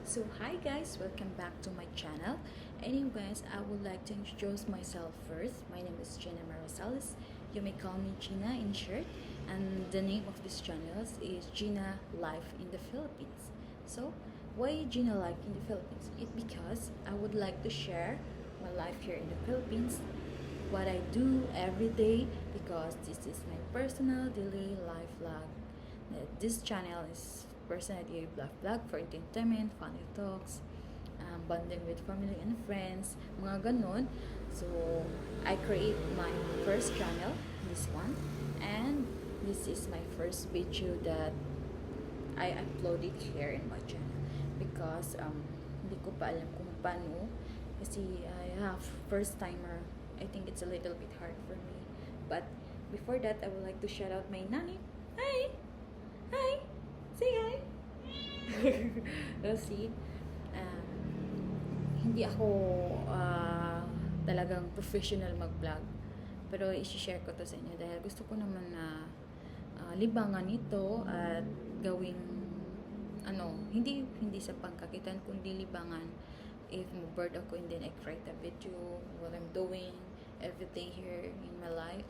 So hi guys, welcome back to my channel. Anyways, I would like to introduce myself first. My name is Gina Marosales. You may call me Gina in short, and the name of this channel is Gina Life in the Philippines. So why Gina Life in the Philippines? It because I would like to share my life here in the Philippines, what I do every day, because this is my personal daily life vlog. This channel is personal daily vlog for entertainment, funny talks, bonding with family and friends, mga ganon. So, I create my first channel, this one, and this is my first video that I uploaded here in my channel because hindi ko pa alam kung paano kasi I have first timer. I think it's a little bit hard for me. But before that, I would like to shout out my nanny. Hi! Hi! Say hi! See, hindi ako talagang professional mag-vlog. Pero i-share ko to sa inyo dahil gusto ko naman na libangan ito at gawing hindi sa pangkakitan kundi libangan. If bored ako and then I create a video what I'm doing every day here in my life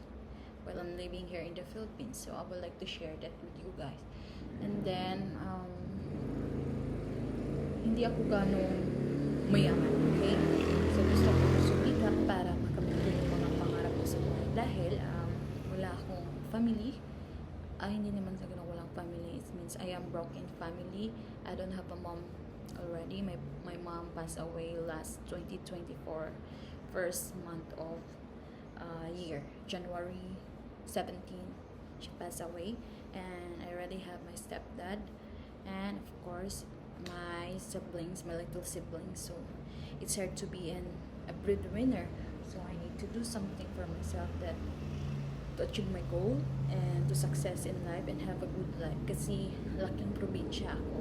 while I'm living here in the Philippines. So I would like to share that with you guys. And then hindi ako ganong mayaman, okay? So gusto ko sumikap para makamit yung mga pangarap ko sa buhay dahil wala akong family. Hindi naman sa ganun walang family. It means I am broken family. I don't have a mom already. My mom passed away last 2024 first month of year, January 17. She passed away, and I already have my stepdad, and of course my siblings, my little siblings. So it's hard to be a breadwinner. So I need to do something for myself that to achieve my goal and to success in life and have a good life. Kasi laking probinsya ako.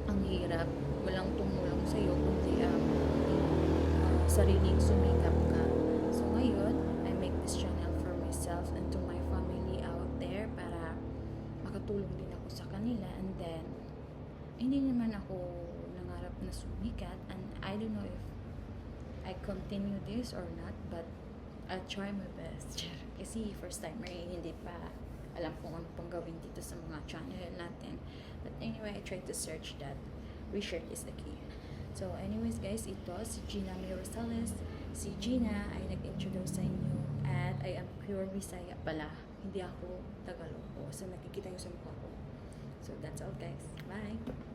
Ang hirap, walang tumulong sa'yo kundi sariling sumikap ka. So ngayon, I make this channel for myself and to my family out there para makatulong din ako sa kanila. And then hindi naman ako nangarap na sumikat, and I don't know if I continue this or not, but I'll try my best. Kasi first timer, hindi pa alam kung ano pang gawin dito sa mga channel natin. But anyway, I tried to search that. Research is the key. So anyways guys, ito si Gina Marosales. Si Gina ay nag-introduce sa inyo at I am pure Bisaya pala. Hindi ako Tagalog. So nakikita yung sa mukha ko. So that's all guys. Bye!